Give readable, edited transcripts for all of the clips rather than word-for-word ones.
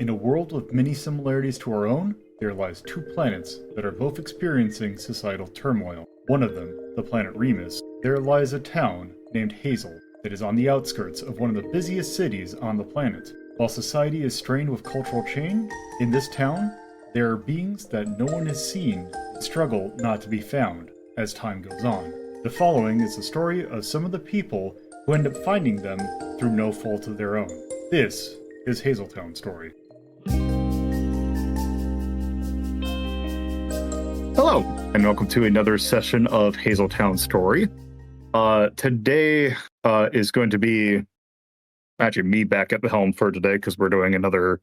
In a world with many similarities to our own, there lies two planets that are both experiencing societal turmoil. One of them, the planet Remus, there lies a town named Hazel that is on the outskirts of one of the busiest cities on the planet. While society is strained with cultural change, in this town, there are beings that no one has seen and struggle not to be found as time goes on. The following is the story of some of the people who end up finding them through no fault of their own. This is Hazeltown Story. Hello, and welcome to another session of Hazeltown Story. Today is going to be actually me back at the helm for today because we're doing another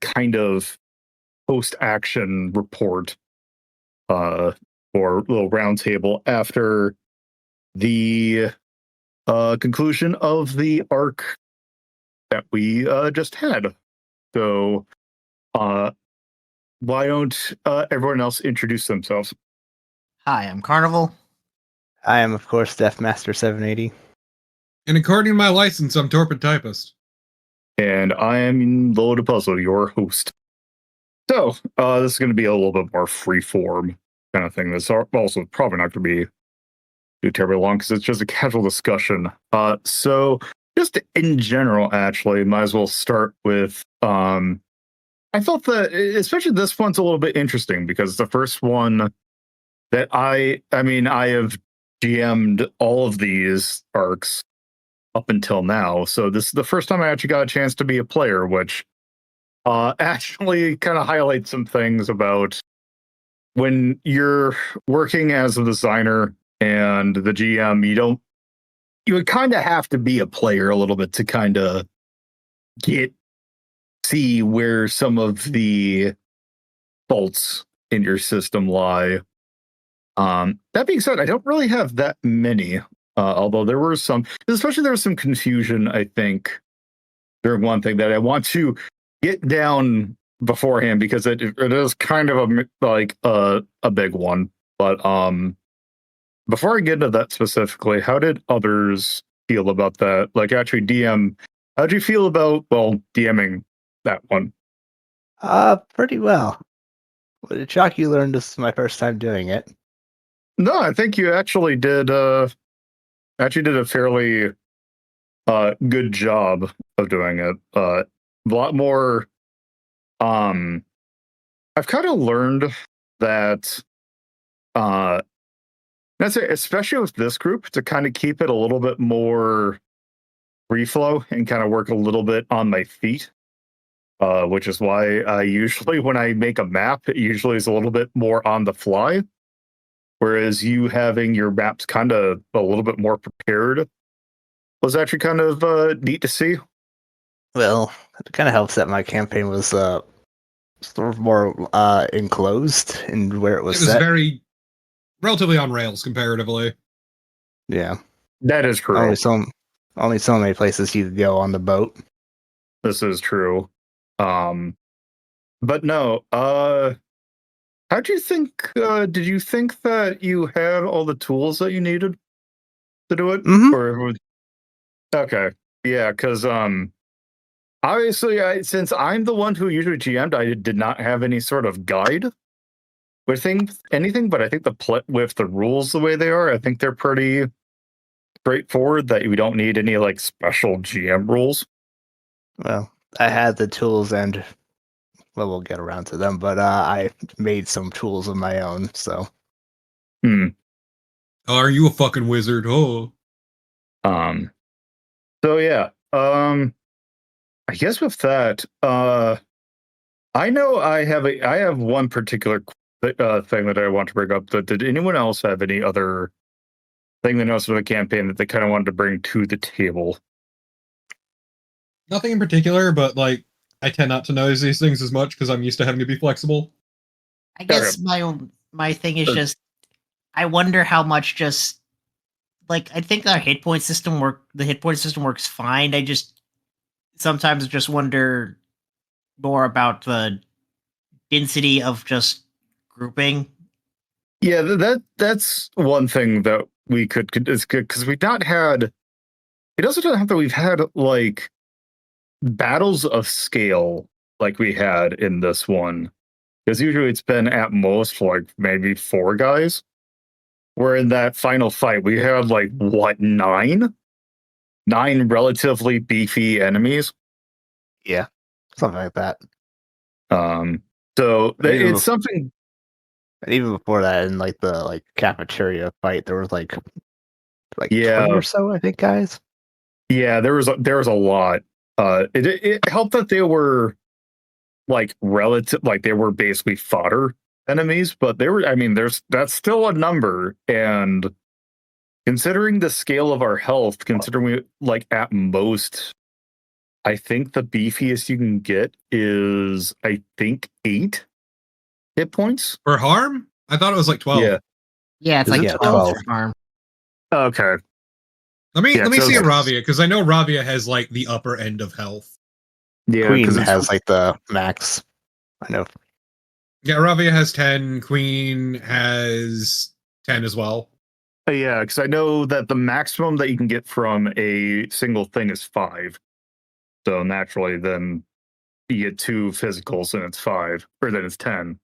kind of post-action report or little roundtable after the conclusion of the arc that we just had. So, why don't everyone else introduce themselves? Hi, I'm Carnival. I am, of course, Deathmaster780. And according to my license, I'm TorpidTypist. And I am LoloDePuzlo, your host. So, this is going to be a little bit more free-form kind of thing. This also probably not going to be too terribly long because it's just a casual discussion. So, just in general, actually, might as well start with... I thought that, especially this one's a little bit interesting because it's the first one that I have GM'd all of these arcs up until now. So this is the first time I actually got a chance to be a player, which actually kind of highlights some things about when you're working as a designer and the GM, you would kind of have to be a player a little bit to kind of see where some of the faults in your system lie. That being said, I don't really have that many, although there were some, especially there was some confusion, I think, during one thing that I want to get down beforehand because it is kind of a big one. But before I get into that specifically, how did others feel about that? Like, actually, how'd you feel about, DMing that one? Pretty well. Would it shock you learned this is my first time doing it? No, I think you actually did a fairly good job of doing it. A lot more. I've kind of learned that especially with this group, to kind of keep it a little bit more free flow and kind of work a little bit on my feet. Which is why I usually, when I make a map, it usually is a little bit more on the fly. Whereas you having your maps kind of a little bit more prepared was actually kind of neat to see. Well, it kind of helps that my campaign was sort of more enclosed in where it was set. Very relatively on rails comparatively. Yeah. That is true. Only so many places you could go on the boat. This is true. But no, how'd you think, did you think that you had all the tools that you needed to do it? Mm-hmm. Okay. Yeah, because, obviously, since I'm the one who usually GM'd, I did not have any sort of guide with anything, but I think with the rules the way they are, I think they're pretty straightforward that we don't need any, special GM rules. Well, I had the tools and, we'll get around to them, but I made some tools of my own, so. Are you a fucking wizard? Oh. So yeah, I guess with that, I know I have one particular thing that I want to bring up. Did anyone else have any other thing they noticed with the campaign that they kind of wanted to bring to the table? Nothing in particular, but I tend not to notice these things as much because I'm used to having to be flexible. I guess my thing is just I wonder how much just I think the hit point system works fine. I just sometimes just wonder more about the density of just grouping. Yeah, that's one thing that we could is good because we've not had. It also doesn't have that we've had battles of scale like we had in this one. Because usually it's been at most like maybe 4 guys. Where in that final fight we had like what, 9? 9 relatively beefy enemies. Yeah, something like that. So Even it's something. And even before that, in like the cafeteria fight, there was like 20 Yeah, or so, I think, guys. yeah, there was a lot. It helped that they were like relative, like they were basically fodder enemies, but they were. I mean, that's still a number, and considering the scale of our health, considering we like at most, I think the beefiest you can get is I think 8 hit points. For harm? I thought it was like 12. Yeah. Yeah, it's Is like it 12 12? for farm. Okay. Let me Yeah, so see a it's- Ravia, because I know Ravia has like the upper end of health. Yeah, Queen because has like the max. I know. Yeah, Ravia has 10, Queen has 10 as well. Yeah, because I know that the maximum that you can get from a single thing is 5. So naturally, then you get 2 physicals and it's 5, or then it's 10.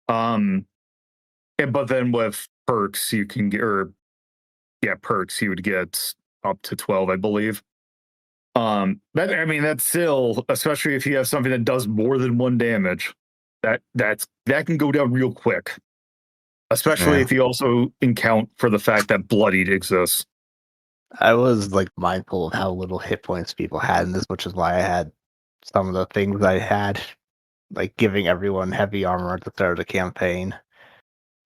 But then with perks, you can get, perks you would get up to 12, I believe. That's still, especially if you have something that does more than 1 damage, that can go down real quick. Especially if you also account for the fact that bloodied exists. I was like mindful of how little hit points people had in this, which is why I had some of the things I had, like giving everyone heavy armor at the start of the campaign.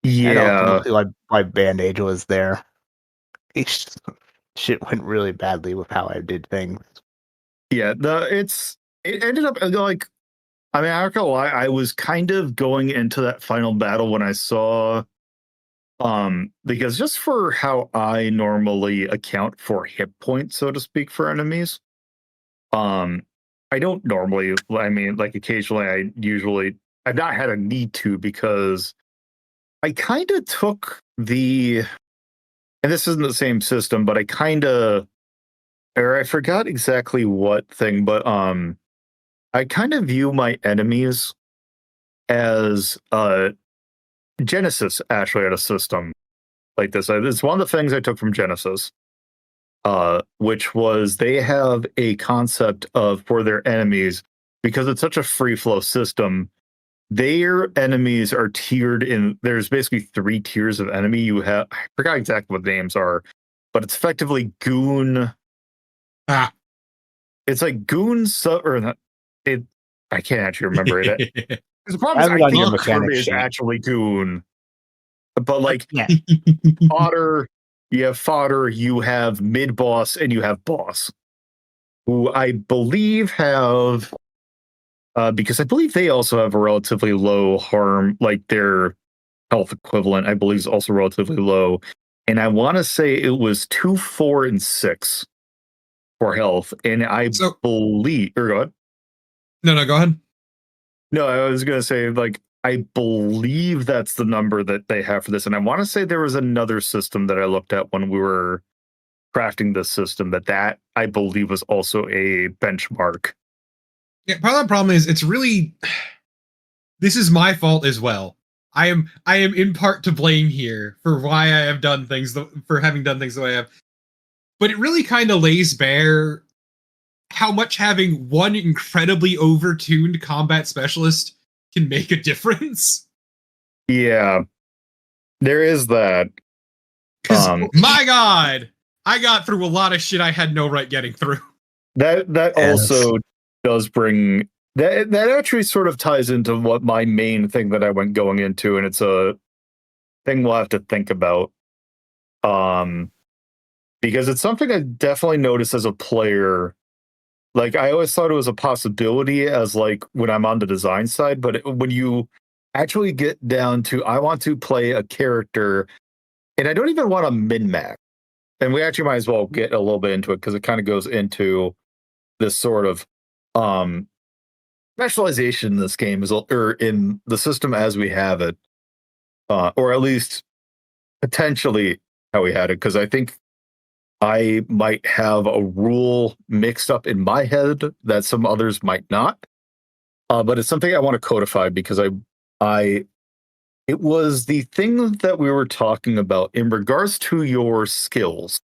And Yeah, ultimately, my bandage was there. Shit went really badly with how I did things. yeah. It ended up like, I mean, I'm not gonna lie, I was kind of going into that final battle when I saw, because just for how I normally account for hit points, so to speak, for enemies, I don't normally. I mean, like occasionally, I've not had a need to, because I kind of took the, and this isn't the same system, but I forgot exactly what thing, but I kind of view my enemies as Genesis actually had a system like this. It's one of the things I took from Genesis, which was they have a concept of, for their enemies, because it's such a free flow system, their enemies are tiered in. There's basically 3 tiers of enemy. You have, I forgot exactly what the names are, but it's effectively goon. Ah. It's like goon, or not, it. I can't actually remember it. Because the problem is, I have it I on your think for me mechanic is sheet. actually goon, but like Yeah. fodder, you have fodder, you have mid boss, and you have boss, who I believe have, because I believe they also have a relatively low harm, like their health equivalent, I believe, is also relatively low. And I want to say it was 2, 4, and 6 for health. And I believe, or go ahead. No, go ahead. No, I was going to say, like, I believe that's the number that they have for this. And I want to say there was another system that I looked at when we were crafting this system that I believe was also a benchmark. Yeah, part of the problem is it's really, this is my fault as well. I am in part to blame here for why I have done things, for having done things the way I have. But it really kind of lays bare how much having one incredibly overtuned combat specialist can make a difference. Yeah, there is that. My God, I got through a lot of shit I had no right getting through. That also does bring that actually sort of ties into what my main thing that I went going into, and it's a thing we'll have to think about. Because it's something I definitely noticed as a player. Like, I always thought it was a possibility as like when I'm on the design side, but when you actually get down to, I want to play a character and I don't even want to min-max. And we actually might as well get a little bit into it because it kind of goes into this sort of specialization in this game, or in the system as we have it, or at least potentially how we had it. Because I think I might have a rule mixed up in my head that some others might not. but it's something I want to codify because it was the thing that we were talking about in regards to your skills,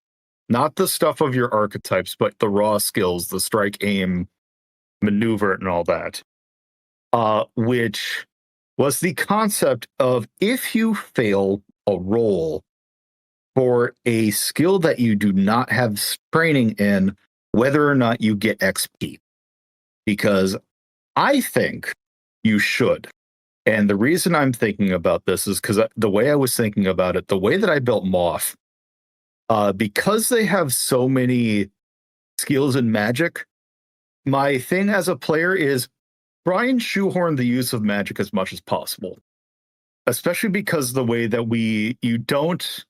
not the stuff of your archetypes, but the raw skills, the strike, aim, maneuver, and all that, which was the concept of if you fail a roll for a skill that you do not have training in, whether or not you get XP. Because I think you should. And the reason I'm thinking about this is because the way I was thinking about it, the way that I built Moth, because they have so many skills in magic, my thing as a player is try and shoehorn the use of magic as much as possible. Especially because the way that you don't,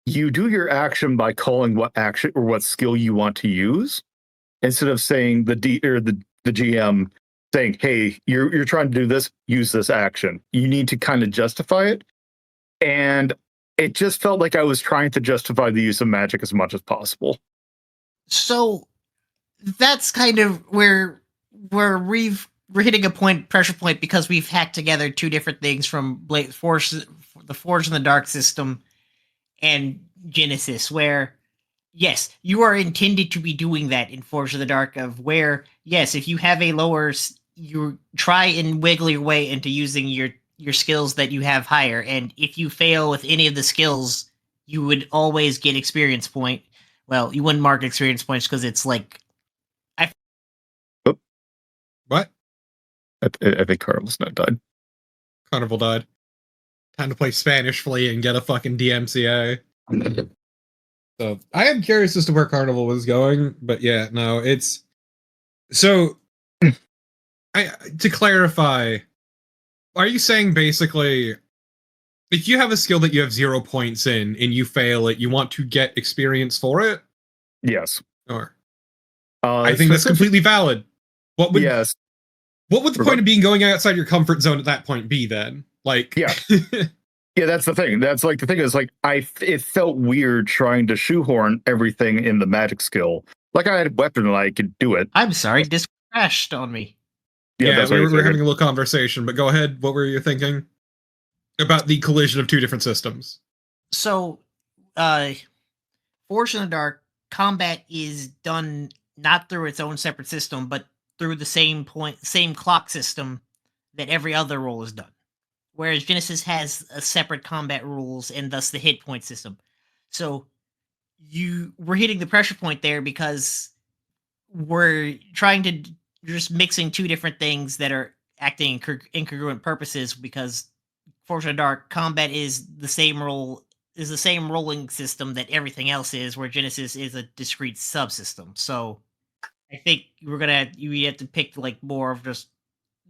you do your action by calling what action or what skill you want to use, instead of saying the GM saying, "Hey, you're trying to do this, use this action." You need to kind of justify it, and it just felt like I was trying to justify the use of magic as much as possible. So that's kind of where we're hitting a pressure point, because we've hacked together two different things from the Forge in the Dark system and Genesis, where yes, you are intended to be doing that in Forge in the Dark, of where yes, if you have a lower, you try and wiggle your way into using your skills that you have higher, and if you fail with any of the skills, you would always get experience point. Well, you wouldn't mark experience points because it's like What? I think Carnival's not died. Carnival died. Time to play Spanish Flea and get a fucking DMCA. So I am curious as to where Carnival was going, but yeah, no, it's so. To clarify, are you saying basically, if you have a skill that you have 0 points in and you fail it, you want to get experience for it? Yes. Or I think that's completely valid. What would the point of being going outside your comfort zone at that point be then? Like, yeah. Yeah, that's the thing. That's like the thing is like it felt weird trying to shoehorn everything in the magic skill. Like I had a weapon and I could do it. I'm sorry, this crashed on me. Yeah, we were having a little conversation, but go ahead. What were you thinking about the collision of two different systems? So, Forge in the Dark combat is done not through its own separate system, but through the same clock system that every other role is done. Whereas Genesis has a separate combat rules and thus the hit point system. So we're hitting the pressure point there because we're trying to just mixing two different things that are acting incongruent purposes, because Forge in the Dark combat is the same rolling system that everything else is, where Genesis is a discrete subsystem. So I think you have to pick like more of just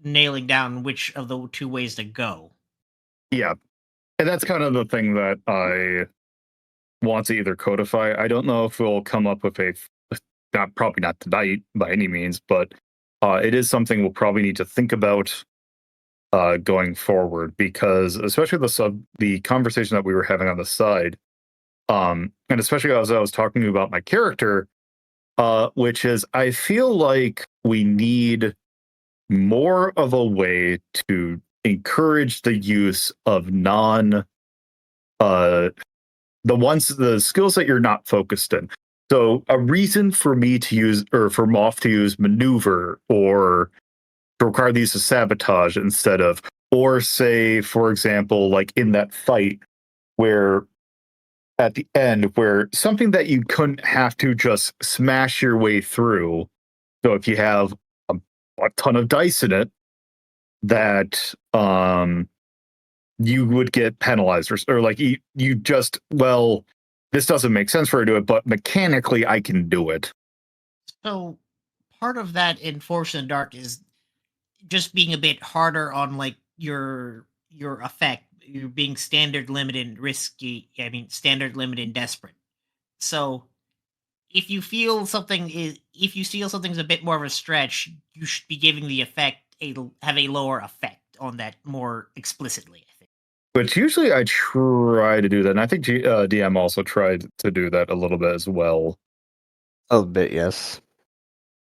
nailing down which of the two ways to go. Yeah. And that's kind of the thing that I want to either codify. I don't know if we'll come up with probably not tonight by any means, but it is something we'll probably need to think about going forward, because especially the conversation that we were having on the side, and especially as I was talking about my character, which is I feel like we need more of a way to encourage the use of the skills that you're not focused in. So a reason for me to use, or for Moth to use maneuver, or to require the use of sabotage instead of, or say, for example, like in that fight where at the end, where something that you couldn't have to just smash your way through. So if you have a ton of dice in it, that you would get penalized, or like you just, well, this doesn't make sense for her to do it, but mechanically I can do it. So part of that in Forge in the Dark is just being a bit harder on like your effect. You're being standard, limited, and risky. I mean, standard, limited, and desperate. So if you feel something's a bit more of a stretch, you should be giving the effect have a lower effect on that more explicitly, I think. But usually I try to do that, and I think DM also tried to do that a little bit as well. A bit, yes.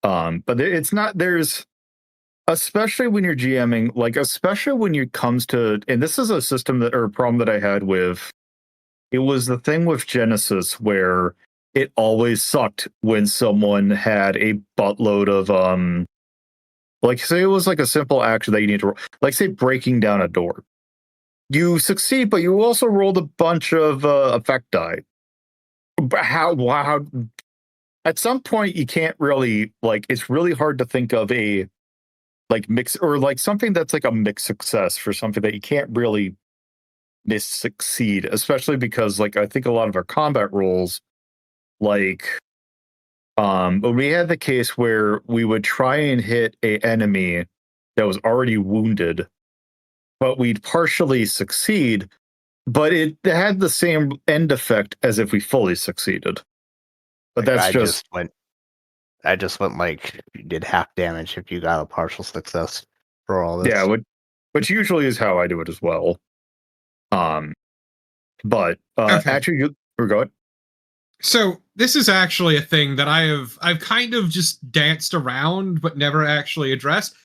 But it's not. There's especially when you're GMing, like especially when it comes to, and this is a system that or a problem that I had with. It was the thing with Genesis where it always sucked when someone had a buttload of like say it was like a simple action that you need to roll, like say breaking down a door. You succeed, but you also rolled a bunch of effect die. How at some point you can't really like it's really hard to think of a like mix or like something that's like a mixed success for something that you can't really succeed, especially because like I think a lot of our combat rolls like but we had the case where we would try and hit a enemy that was already wounded, but we'd partially succeed, but it had the same end effect as if we fully succeeded. But Like, that's I just went like you did half damage if you got a partial success for all this. yeah, which usually is how I do it as well. But Okay. actually, we're going. So this is actually a thing that I've kind of just danced around but never actually addressed.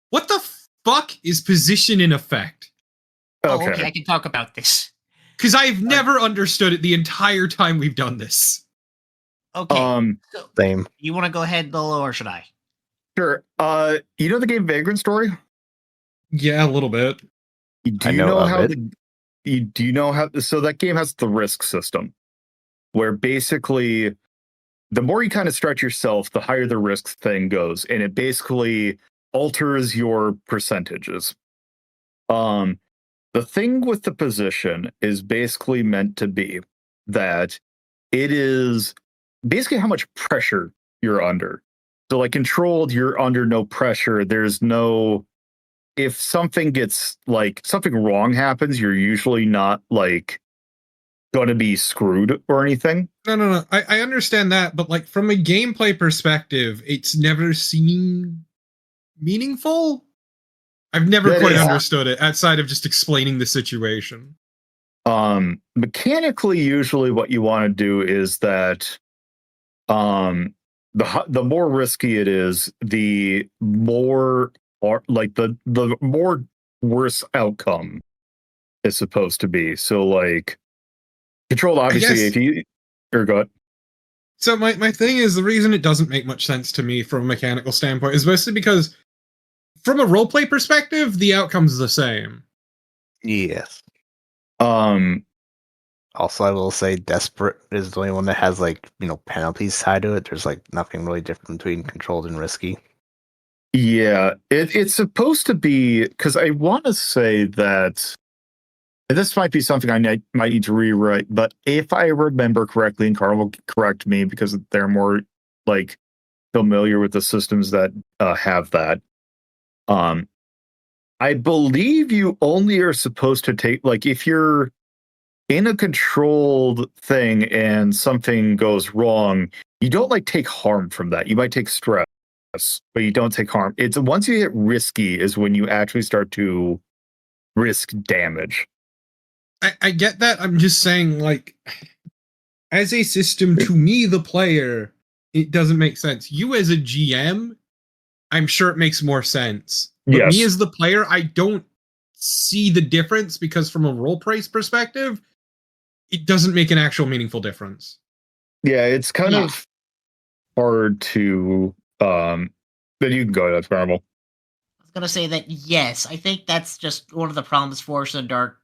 What the fuck is position in effect? Oh, okay, I can talk about this. Because I've never understood it the entire time we've done this. Okay. So, Same. you want to go ahead, Lolo, or should I? Sure. You know the game Vagrant Story? Yeah, a little bit. Do you know how do you know how so that game has the risk system where basically the more you kind of stretch yourself, the higher the risk thing goes, and it basically alters your percentages. The thing with the position is basically meant to be that it is basically how much pressure you're under. So like controlled, you're under no pressure. There's no if something gets like something wrong happens, you're usually not like gonna be screwed or anything. No. I understand that, but like from a gameplay perspective, it's never seemed meaningful. I've never quite understood it outside of just explaining the situation. Mechanically, usually what you want to do is that the more risky it is, the more or like the more worse outcome is supposed to be. So like controlled, obviously, if you or go ahead. So my thing is the reason it doesn't make much sense to me from a mechanical standpoint is mostly because from a roleplay perspective, the outcome's the same. Yes. Also, I will say Desperate is the only one that has like, penalties tied to it. There's like nothing really different between controlled and risky. Yeah, it's supposed to be because I want to say that this might be something I might need to rewrite, but if I remember correctly, and Carl will correct me because they're more like familiar with the systems that have that. I believe you only are supposed to take like if you're in a controlled thing and something goes wrong, you don't like take harm from that. You might take stress, but you don't take harm. It's once you get risky is when you actually start to risk damage. I get that. I'm just saying, like, as a system, to me, the player, it doesn't make sense. You as a GM, I'm sure it makes more sense. But me as the player, I don't see the difference because from a role play perspective, it doesn't make an actual meaningful difference. Yeah, it's kind of hard to but you can go ahead, Carnival. I was gonna say that yes, I think that's just one of the problems Force in the Dark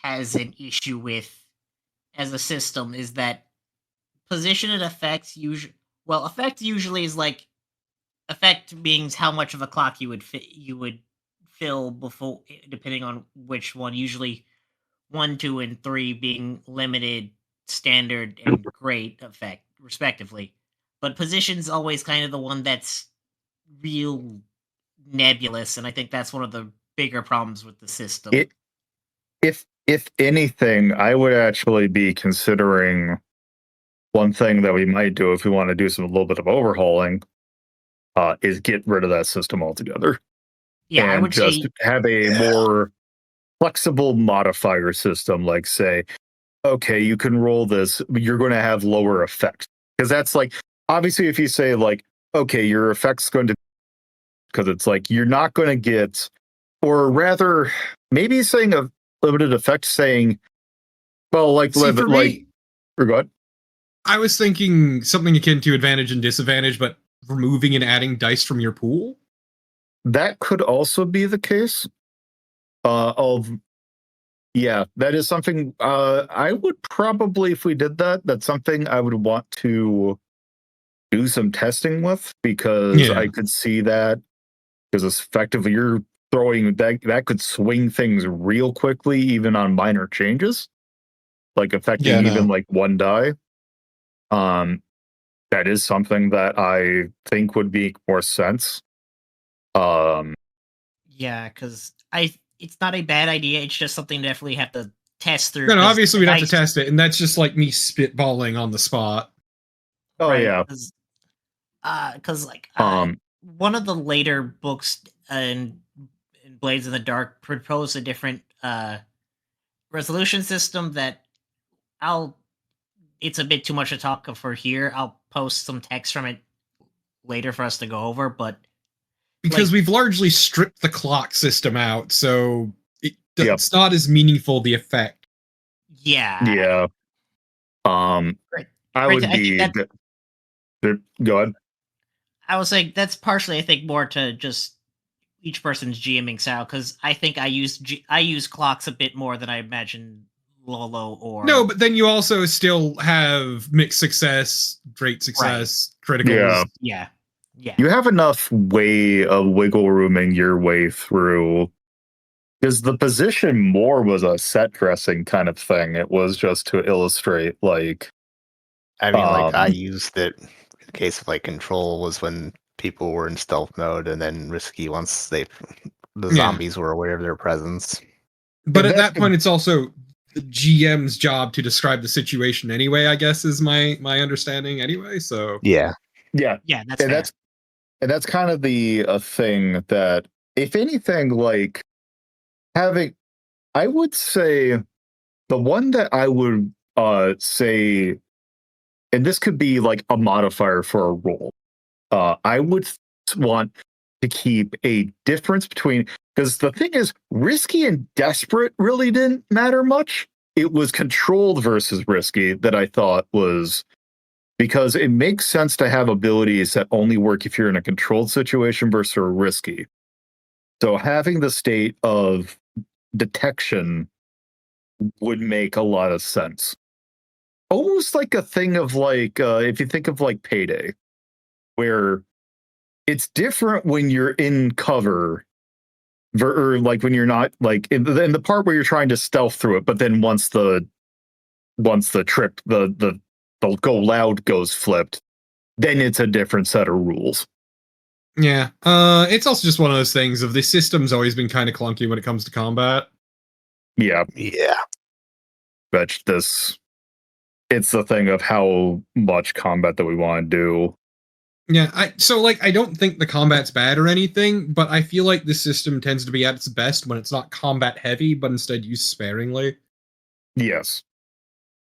has an issue with as a system is that position and effects usually effect usually is like effect means how much of a clock you would fill before depending on which one, usually 1, 2, and 3 being limited, standard, and great effect respectively. But position's always kind of the one that's real nebulous, and I think that's one of the bigger problems with the system. If anything, I would actually be considering one thing that we might do if we want to do a little bit of overhauling, is get rid of that system altogether. Yeah, and I would just have a more flexible modifier system. Like say, okay, you can roll this, but you're going to have lower effect because that's like obviously if you say like okay, your effect's going to, because it's like you're not going to get, or rather, maybe saying a limited effect, saying, well, like, See, for me, or go ahead. I was thinking something akin to advantage and disadvantage, but removing and adding dice from your pool. That could also be the case. Yeah, that is something I would probably, if we did that, that's something I would want to do some testing with, because I could see that, because effectively you're throwing that could swing things real quickly, even on minor changes, like affecting even like one die. That is something that I think would make more sense. Yeah, because it's not a bad idea. It's just something definitely have to test through. No, obviously we'd have to test it, and that's just like me spitballing on the spot. Oh right, yeah, because one of the later books in Blades in the Dark proposed a different resolution system that it's a bit too much to talk for here. I'll post some text from it later for us to go over, but because we've largely stripped the clock system out, so it's not as meaningful, the effect. Yeah. I would be. Go ahead. I was saying that's partially, I think, more to just each person's GMing style, because I think I use clocks a bit more than I imagine Lolo or... No, but then you also still have mixed success, great success, criticals. Yeah. You have enough way of wiggle rooming your way through, because the position more was a set dressing kind of thing. It was just to illustrate, like... I mean, like, I used it in the case of, like, control was when people were in stealth mode, and then risky once the zombies were aware of their presence. But at that point, it's also the GM's job to describe the situation anyway, I guess, is my understanding anyway, so... Yeah, that's kind of the thing that, if anything, like, having... I would say the one that I would say, and this could be like a modifier for a role, I would want to keep a difference between, because the thing is, risky and desperate really didn't matter much. It was controlled versus risky that I thought was, because it makes sense to have abilities that only work if you're in a controlled situation versus a risky. So having the state of detection would make a lot of sense. Almost like a thing of, like, if you think of like Payday, where it's different when you're in cover, or like when you're not, like in the part where you're trying to stealth through it, but then once the trip, the go loud goes flipped, then it's a different set of rules. Yeah, it's also just one of those things of the system's always been kind of clunky when it comes to combat. Yeah. But it's the thing of how much combat that we want to do. Yeah, I don't think the combat's bad or anything, but I feel like this system tends to be at its best when it's not combat heavy, but instead used sparingly. Yes.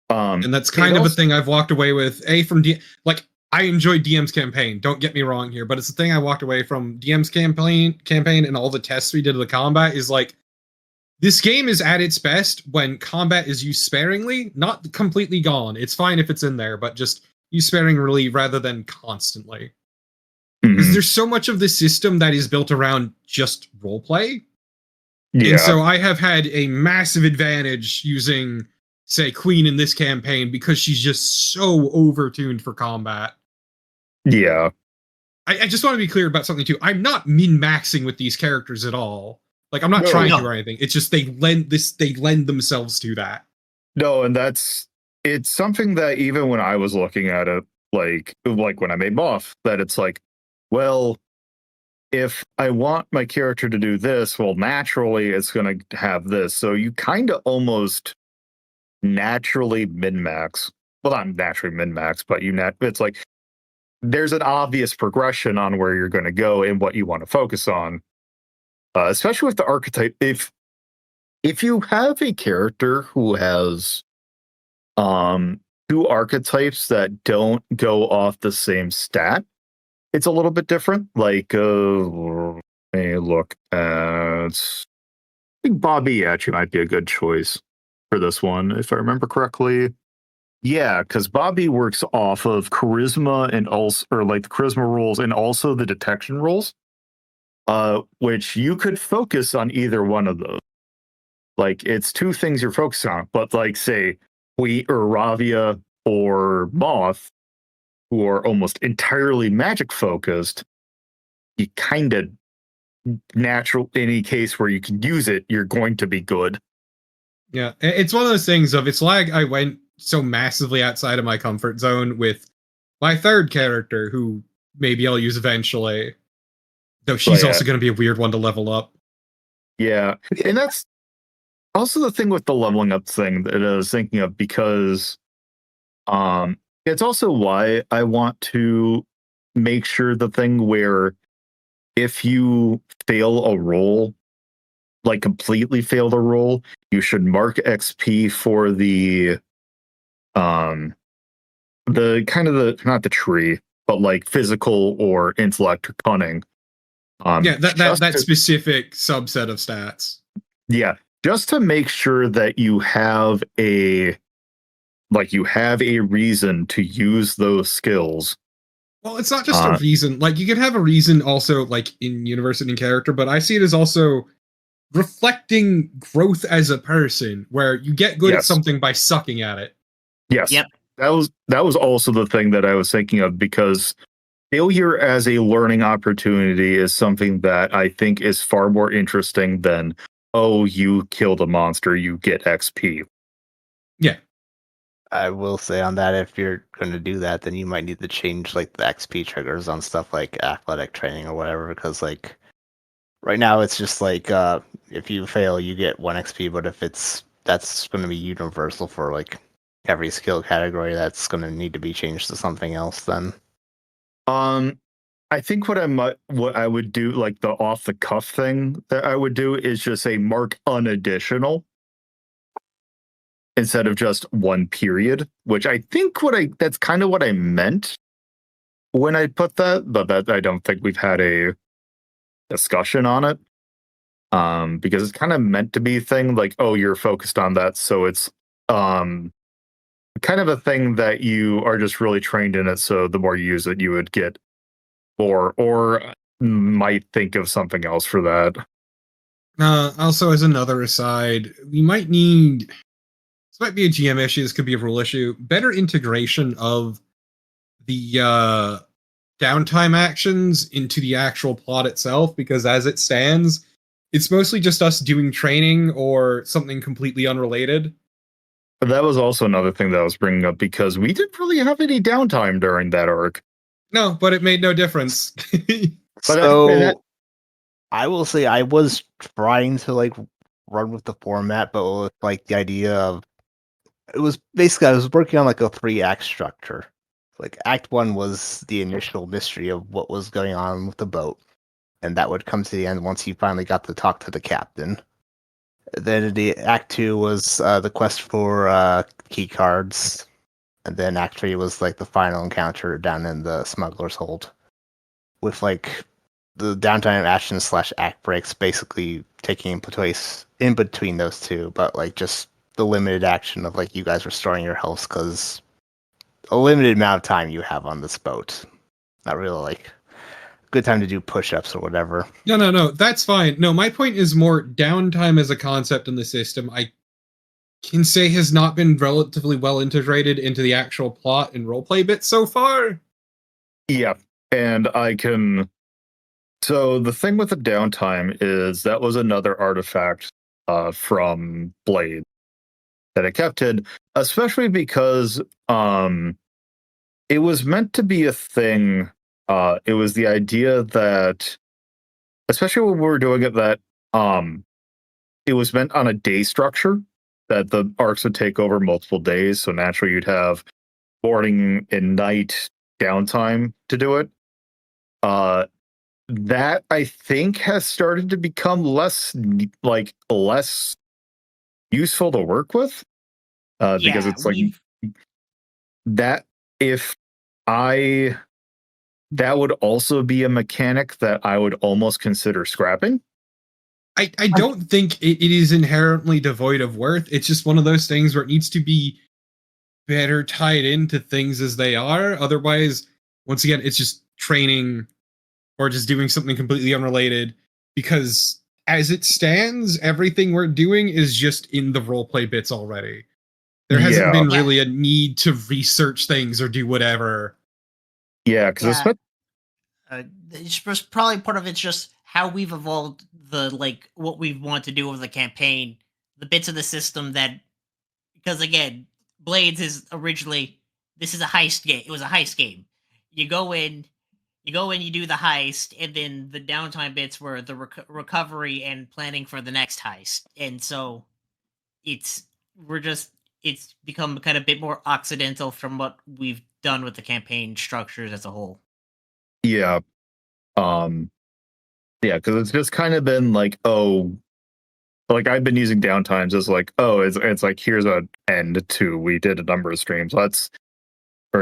And that's kind of a thing I've walked away with. I enjoyed DM's campaign, don't get me wrong here, but it's the thing I walked away from DM's campaign and all the tests we did of the combat is like, this game is at its best when combat is used sparingly, not completely gone. It's fine if it's in there, but just use sparingly rather than constantly. Because there's so much of this system that is built around just roleplay. Yeah. And so I have had a massive advantage using, say, Queen in this campaign because she's just so over-tuned for combat. Yeah. I just want to be clear about something, too. I'm not min-maxing with these characters at all. Like, I'm not trying to or anything. It's just they lend themselves to that. No, and it's something that even when I was looking at it, like when I made Moth, that it's like, well, if I want my character to do this, well, naturally it's going to have this. So you kind of almost naturally min-max. Well, not naturally min-max, but it's like there's an obvious progression on where you're going to go and what you want to focus on. Especially with the archetype, if you have a character who has two archetypes that don't go off the same stat, it's a little bit different. Like, let me look at. I think Bobby actually might be a good choice for this one, if I remember correctly. Yeah, because Bobby works off of charisma and also, or like the charisma rules and also the detection rules, which you could focus on either one of those. Like, it's two things you're focused on, but like, say, Wheat or Ravia or Moth, who are almost entirely magic focused, you kind of natural, any case where you can use it, you're going to be good. Yeah, it's one of those things of, it's like I went so massively outside of my comfort zone with my third character, who maybe I'll use eventually, though she's also going to be a weird one to level up. Yeah, and that's also the thing with the leveling up thing that I was thinking of, because it's also why I want to make sure the thing where if you fail a roll, like completely fail the roll, you should mark XP for the kind of the, not the tree, but like physical or intellect or cunning. Yeah, that specific subset of stats. Yeah, just to make sure that you have a reason to use those skills. Well, it's not just a reason. Like, you can have a reason also, like, in university and character, but I see it as also reflecting growth as a person, where you get good at something by sucking at it. Yes. Yep. That was also the thing that I was thinking of, because failure as a learning opportunity is something that I think is far more interesting than, oh, you killed a monster, you get XP. Yeah. I will say on that, if you're going to do that, then you might need to change like the XP triggers on stuff like athletic training or whatever, because like right now it's just like if you fail you get 1 XP, but if that's going to be universal for like every skill category, that's going to need to be changed to something else then. I think what I would do, like the off the cuff thing that I would do, is just say mark unadditional instead of just 1 period, which I think that's kind of what I meant when I put that, but that I don't think we've had a discussion on it. Because it's kind of meant to be a thing like, oh, you're focused on that, so it's kind of a thing that you are just really trained in it, so the more you use it, you would get more, or might think of something else for that. Also, as another aside, we might need, this might be a GM issue, this could be a rule issue, better integration of the downtime actions into the actual plot itself, because as it stands, it's mostly just us doing training or something completely unrelated. But that was also another thing that I was bringing up, because we didn't really have any downtime during that arc. No, but it made no difference. So I will say I was trying to like run with the format, but with like the idea of, it was basically I was working on like a 3-act structure. Like Act 1 was the initial mystery of what was going on with the boat, and that would come to the end once you finally got to talk to the captain. Then the Act 2 was the quest for key cards, and then Act 3 was like the final encounter down in the smuggler's hold, with like the downtime action / act breaks basically taking place in between those two, but like just the limited action of like you guys restoring your health, because a limited amount of time you have on this boat. Not really like good time to do push-ups or whatever. No, that's fine. No, my point is more downtime as a concept in the system, I can say has not been relatively well integrated into the actual plot and roleplay bit so far. Yeah, and I can... So the thing with the downtime is that was another artifact from Blade that I kept in, especially because it was meant to be a thing. It was the idea that, especially when we were doing it, that it was meant on a day structure, that the arcs would take over multiple days. So naturally you'd have morning and night downtime to do it. That I think has started to become less useful to work with, because it's like that. If I that would also be a mechanic that I would almost consider scrapping. I don't think it is inherently devoid of worth. It's just one of those things where it needs to be better tied into things as they are. Otherwise, once again, it's just training or just doing something completely unrelated. Because as it stands, everything we're doing is just in the roleplay bits already. There hasn't been really a need to research things or do whatever. Yeah, because it's just probably part of it's just how we've evolved what we want to do over the campaign, the bits of the system that, because again, Blades is originally, this is a heist game. It was a heist game. You go in, you do the heist, and then the downtime bits were the recovery and planning for the next heist. And so it's become kind of a bit more occidental from what we've done with the campaign structures as a whole. Yeah. Yeah, because it's just kind of been like, oh, like I've been using downtimes as like, oh, it's like here's an end to, we did a number of streams, or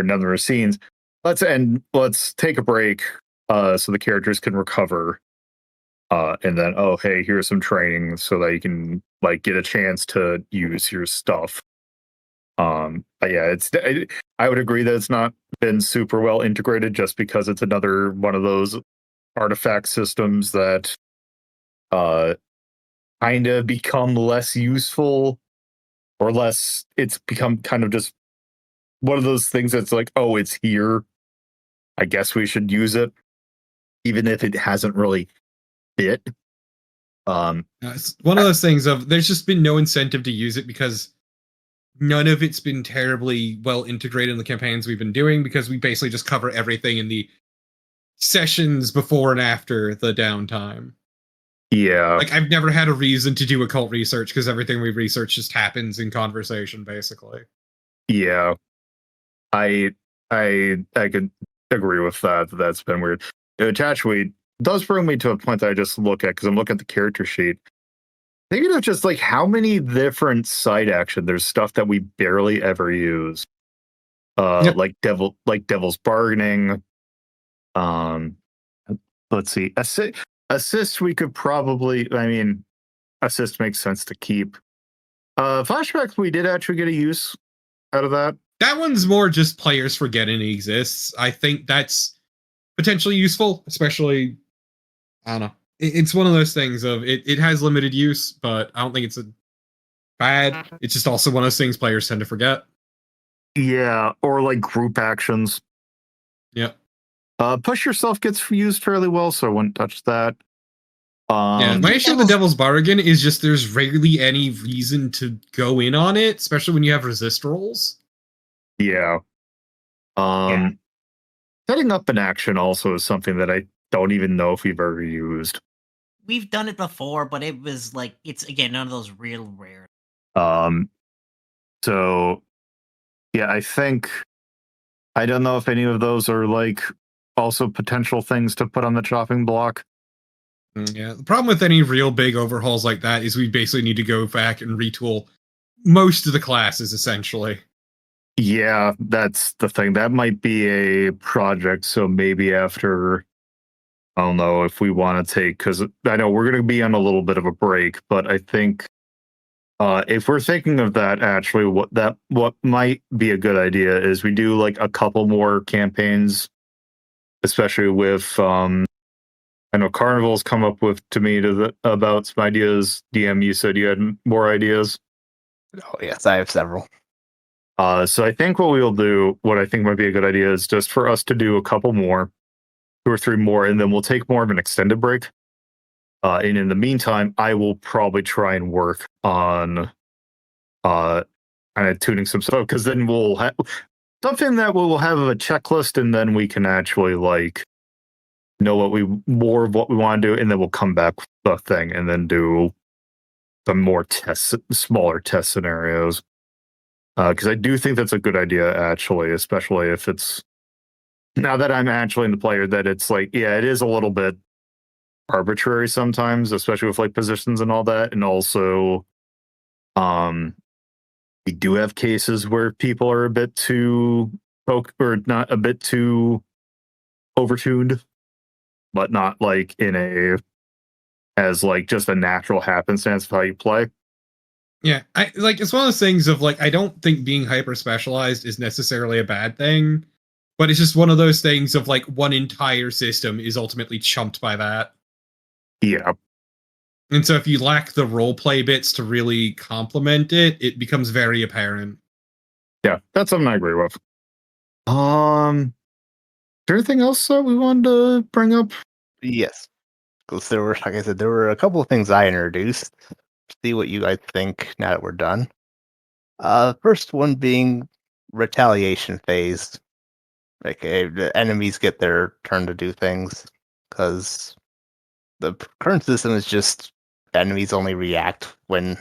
a number of scenes, let's take a break so the characters can recover, and then, oh hey, here's some training so that you can like get a chance to use your stuff. But yeah, I would agree that it's not been super well integrated, just because it's another one of those artifact systems that kind of become less useful, or less, it's become kind of just one of those things that's like, oh, it's here, I guess we should use it, even if it hasn't really fit. It's one of those things of there's just been no incentive to use it, because none of it's been terribly well integrated in the campaigns we've been doing, because we basically just cover everything in the sessions before and after the downtime. Yeah. Like, I've never had a reason to do occult research, because everything we've researched just happens in conversation, basically. Yeah. I could agree with that. That's been weird. Attachweight does bring me to a point that I just look at, because I'm looking at the character sheet. Thinking of just like how many different side action, there's stuff that we barely ever use. Yep. Like devil's bargaining. Let's see. Assist we could probably, I mean, assist makes sense to keep. Flashbacks, we did actually get a use out of that. That one's more just players forgetting it exists. I think that's potentially useful, especially, I don't know. It's one of those things of it has limited use, but I don't think it's a bad. It's just also one of those things players tend to forget. Yeah, or like group actions. Yep. Push yourself gets used fairly well, so I wouldn't touch that. Yeah, my issue with the Devil's Bargain is just there's rarely any reason to go in on it, especially when you have resist rolls. Yeah. Setting up an action also is something that I don't even know if we've ever used. We've done it before, but it was like, it's again none of those real rare. So yeah, I think, I don't know if any of those are like also potential things to put on the chopping block. Yeah, the problem with any real big overhauls like that is we basically need to go back and retool most of the classes, essentially. Yeah, that's the thing. That might be a project, so maybe after, I don't know if we want to take, because I know we're going to be on a little bit of a break, but I think if we're thinking of that, actually, what might be a good idea is we do like a couple more campaigns, especially with I know Carnival's come up with to me about some ideas. DM, you said you had more ideas. Oh yes, I have several. So I think what we'll do, what I think might be a good idea, is just for us to do a couple more, 2 or 3 more, and then we'll take more of an extended break. And in the meantime, I will probably try and work on kind of tuning some stuff, because then we'll have something that we'll have a checklist, and then we can actually like know more of what we want to do, and then we'll come back with the thing and then do some more smaller test scenarios. Because I do think that's a good idea, actually, especially if it's, now that I'm actually in the player, that it's like, yeah, it is a little bit arbitrary sometimes, especially with like positions and all that. And also, we do have cases where people are a bit too overtuned, but not like in a as like just a natural happenstance of how you play. Yeah, I like it's one of those things of like I don't think being hyper specialized is necessarily a bad thing, but it's just one of those things of like one entire system is ultimately chumped by that. Yeah. And so if you lack the role play bits to really complement it, it becomes very apparent. Yeah, that's something I agree with. Is there anything else that we wanted to bring up? Yes, because there were, like I said, there were a couple of things I introduced. See what you guys think now that we're done. First one being retaliation phase. Like the enemies get their turn to do things, because the current system is just enemies only react when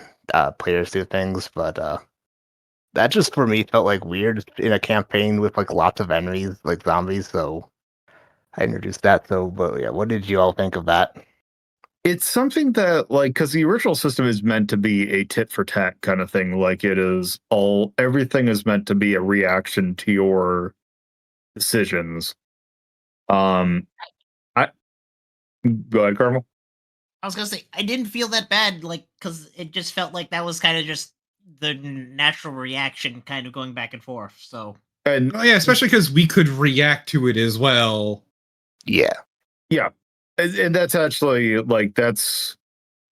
players do things, but that just for me felt like weird in a campaign with like lots of enemies like zombies, so I introduced that. So, but yeah, what did you all think of that? It's something that, like, because the original system is meant to be a tit for tat kind of thing. Like, everything is meant to be a reaction to your decisions. I Go ahead, Carnival. I was gonna say I didn't feel that bad, like because it just felt like that was kind of just the natural reaction, kind of going back and forth. So And Oh yeah, especially because we could react to it as well. Yeah, yeah, and that's actually like that's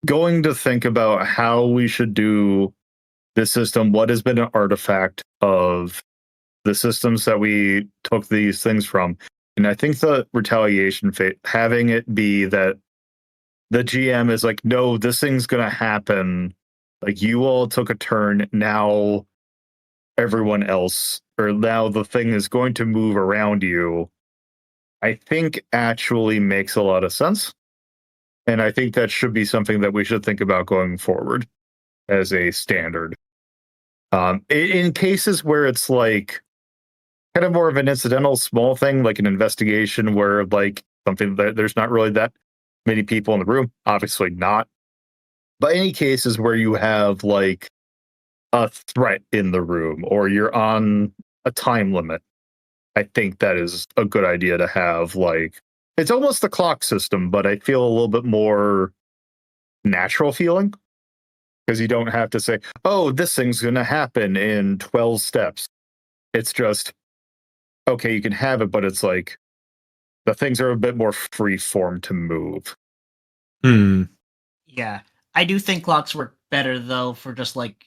going to think about how we should do this system. What has been an artifact of the systems that we took these things from? And I think the retaliation fate, having it be that the GM is like, no, this thing's gonna happen. Like you all took a turn. Now everyone else, or now the thing is going to move around you. I think actually makes a lot of sense. And I think that should be something that we should think about going forward as a standard. In cases where it's like kind of more of an incidental small thing, like an investigation where like something that there's not really that many people in the room, obviously not. But any cases where you have like a threat in the room or you're on a time limit, I think that is a good idea to have. Like, it's almost a clock system, but I feel a little bit more natural feeling because you don't have to say, oh, this thing's going to happen in 12 steps. It's just, okay, you can have it, but it's like the things are a bit more free form to move. yeah, I do think clocks work better though for just like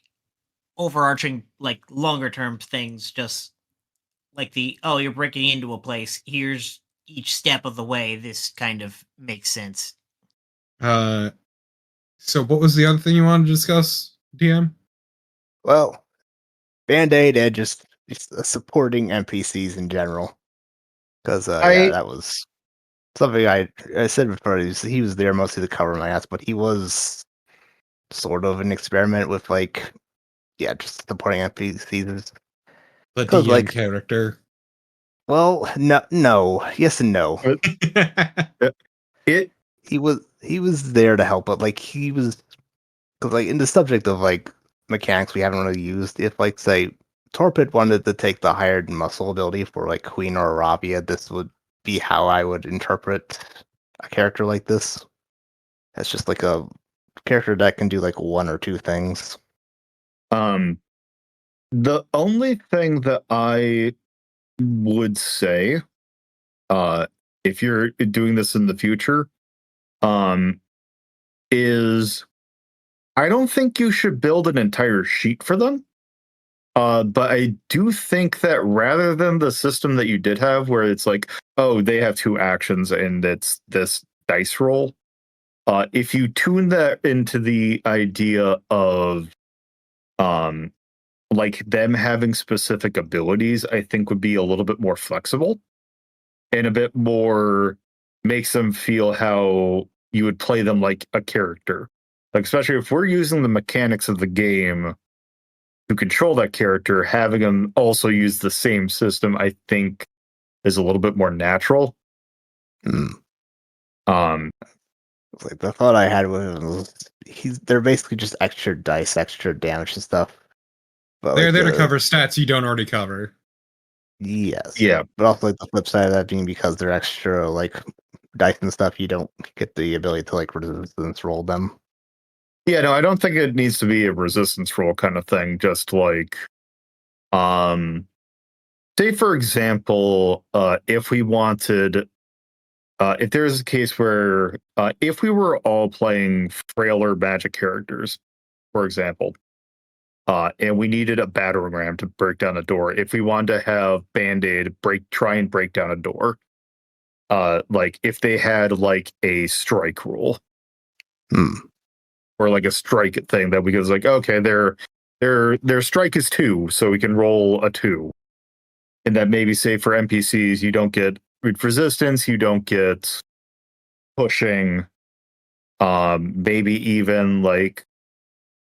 overarching, like longer term things. Just like you're breaking into a place. Here's each step of the way. This kind of makes sense. So what was the other thing you wanted to discuss, DM? well, Band-Aid and just supporting NPCs in general, because yeah, that was something I said before. He was there mostly to cover my ass, but he was sort of an experiment with like, yeah, just supporting NPCs. The 'Cause, DM like, character. Well, no, yes and no. It He was there to help, but like he was, because like in the subject of like mechanics we haven't really used. If like say Torpid wanted to take the hired muscle ability for like Queen or Arabia, this would be how I would interpret a character like this. That's just like a character that can do like one or two things. The only thing that I would say, if you're doing this in the future, is I don't think you should build an entire sheet for them. But I do think that rather than the system that you did have, where it's like, oh, they have two actions and it's this dice roll. If you tune that into the idea of, like them having specific abilities, I think would be a little bit more flexible and a bit more makes them feel how you would play them like a character. Like, especially if we're using the mechanics of the game to control that character, having them also use the same system, I think, is a little bit more natural. Like the thought I had with him was they're basically just extra dice, extra damage and stuff. But They're like, there to cover stats you don't already cover. Yes. Yeah. But also like the flip side of that being because they're extra like dice and stuff, you don't get the ability to like resistance roll them. Yeah, no, I don't think it needs to be a resistance roll kind of thing. Just like, say for example, if we wanted, if there's a case where, if we were all playing frailer magic characters, for example, and we needed a battering ram to break down a door, if we wanted to have Band-Aid try and break down a door, like if they had like a strike rule. Or like a strike thing that we was like, okay, their strike is 2, so we can roll a 2. And that maybe say for NPCs, you don't get resistance, you don't get pushing. Maybe even like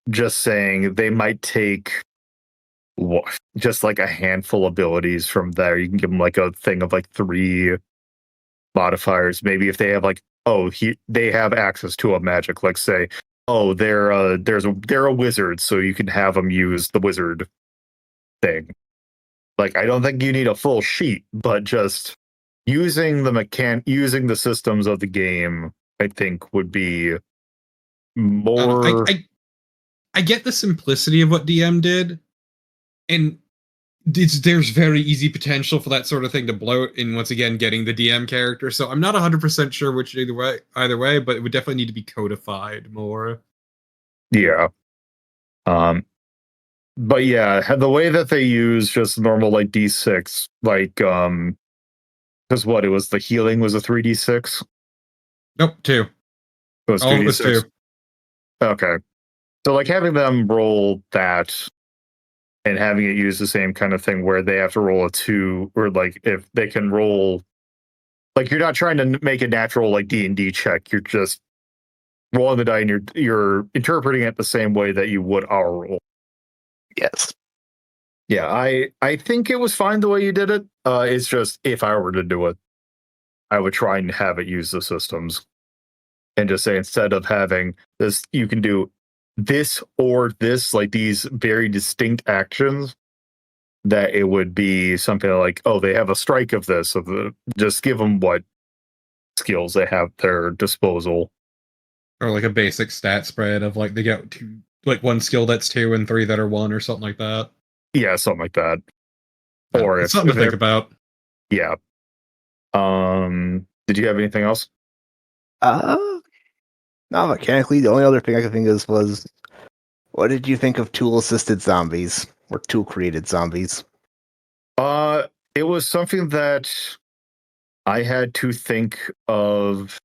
just saying they might take just like a handful of abilities from there. You can give them like a thing of like 3 modifiers. Maybe if they have like, they have access to a magic, like say, they're a wizard, so you can have them use the wizard thing. Like, I don't think you need a full sheet, but just using the systems of the game, I think would be more. I get the simplicity of what DM did, and there's very easy potential for that sort of thing to bloat in once again getting the DM character. So I'm not 100% sure which either way, but it would definitely need to be codified more. Yeah. But yeah, the way that they use just normal like D6, like because what it was, the healing was a 3D6. Nope, 2. It was 3D6. It was 2. Okay, so like having them roll that and having it use the same kind of thing where they have to roll a 2, or like if they can roll, like you're not trying to make a natural like D&D check, you're just rolling the die and you're interpreting it the same way that you would our roll. Yes. Yeah, I think it was fine the way you did it. It's just if I were to do it, I would try and have it use the systems and just say instead of having this, you can do this or this, like these very distinct actions, that it would be something like, they have a strike of this, just give them what skills they have at their disposal. Or like a basic stat spread of like they get 2, like 1 skill that's 2 and 3 that are 1 or something like that. Yeah, something like that. Yeah, Or it's something to think about. Yeah. Did you have anything else? Not mechanically. The only other thing I could think of was, what did you think of tool-assisted zombies or tool-created zombies? It was something that I had to think of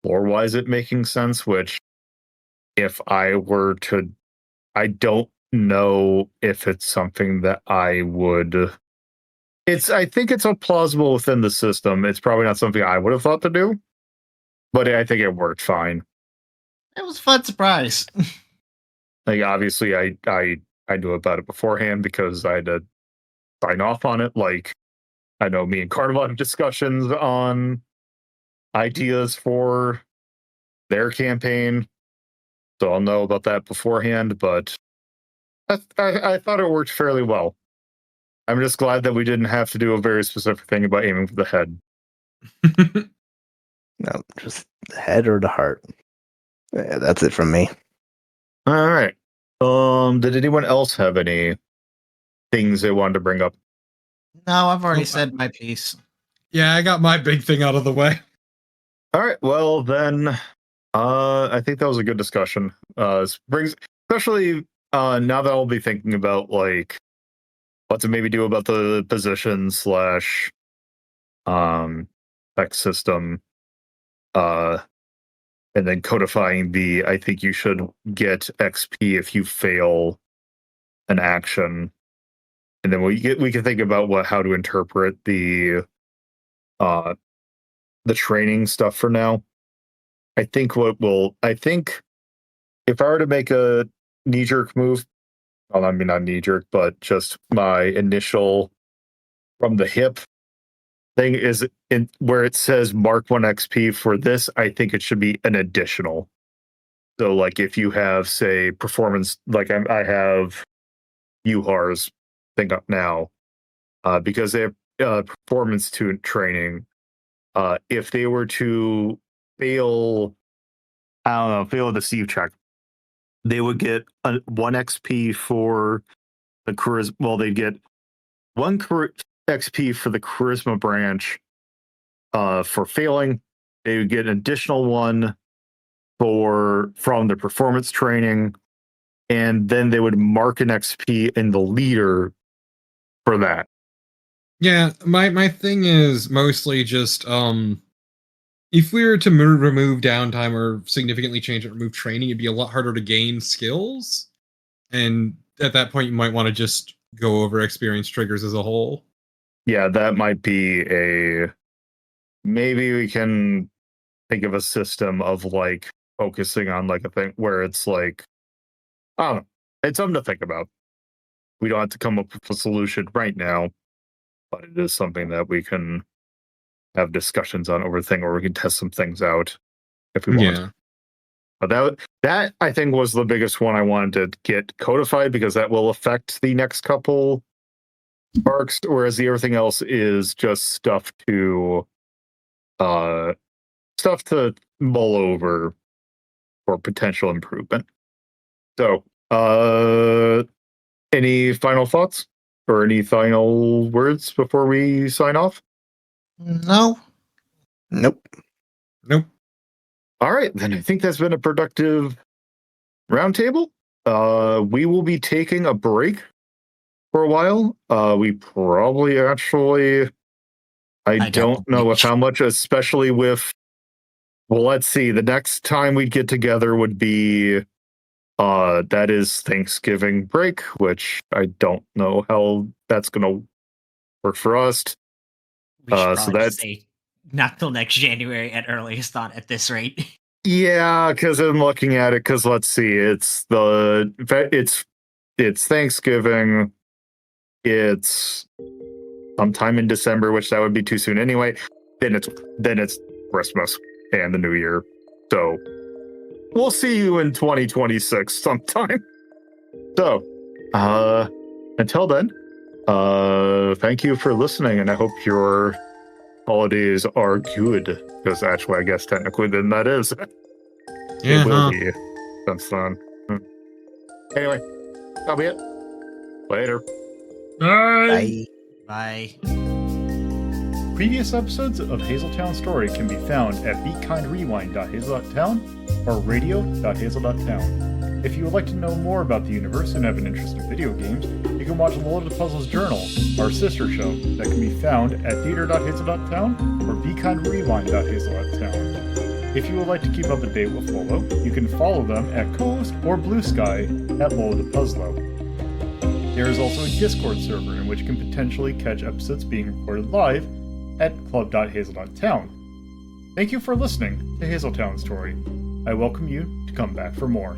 lore-wise it making sense, which if I were to, I don't know if it's something that I would. I think it's plausible within the system. It's probably not something I would have thought to do, but I think it worked fine. It was a fun surprise. Like obviously, I knew about it beforehand because I had to sign off on it. Like I know me and Carnival have discussions on ideas for their campaign, so I'll know about that beforehand. But I thought it worked fairly well. I'm just glad that we didn't have to do a very specific thing about aiming for the head. No, just the head or the heart. Yeah, that's it from me. All right. Did anyone else have any things they wanted to bring up? No, I've already said my piece. Yeah, I got my big thing out of the way. All right. Well, then, I think that was a good discussion. Especially now that I'll be thinking about like what to maybe do about the position / tech system, and then codifying I think you should get XP if you fail an action, and then we can think about how to interpret the training stuff for now. I think if I were to make a knee-jerk move, well, I mean not knee-jerk, but just my initial from the hip thing is in where it says mark 1 XP for this, I think it should be an additional. So like if you have, say, performance, like I have Yuhar's thing up now, because they have performance training. If they were to fail the deceive check, they would get 1 XP for the charisma. Well, they'd get 1 XP for the charisma branch for failing. They would get an additional 1 from the performance training, and then they would mark an XP in the leader for that. Yeah, my thing is mostly just if we were to remove downtime or significantly change it, remove training, it'd be a lot harder to gain skills. And at that point, you might want to just go over experience triggers as a whole. Yeah, that might be maybe we can think of a system of like focusing on like a thing where it's like, I don't know, it's something to think about. We don't have to come up with a solution right now, but it is something that we can have discussions on over thing, or we can test some things out if we want. Yeah. But that I think was the biggest one I wanted to get codified, because that will affect the next couple arcs, whereas the everything else is just stuff to mull over for potential improvement. So, any final thoughts or any final words before we sign off? No. Nope. All right, then I think that's been a productive roundtable. We will be taking a break for a while. We probably actually, I don't know with how much, especially with, well, let's see, the next time we get together would be, that is Thanksgiving break, which I don't know how that's going to work for us. We should probably just say not till next January at earliest, not at this rate. Yeah, because I'm looking at it, because let's see, it's Thanksgiving, it's sometime in December, which that would be too soon anyway. Then it's Christmas and the New Year. So we'll see you in 2026 sometime. So, until then, thank you for listening, and I hope your holidays are good, because actually, I guess technically then that is. Yeah, it will be. That's fun. Anyway, that'll be it. Later. Bye. Bye. Previous episodes of Hazeltown Story can be found at beakindrewind.hazel.town or radio.hazel.town. If you would like to know more about the universe and have an interest in video games, you can watch LoloDePuzlo's Journal, our sister show, that can be found at theater.hazel.town or beakindrewind.hazel.town. If you would like to keep up to date with Lolo, you can follow them at co-host or BlueSky at LoloDePuzlo. There is also a Discord server in which you can potentially catch episodes being recorded live at club.hazel.town. Thank you for listening to Hazeltown Story. I welcome you to come back for more.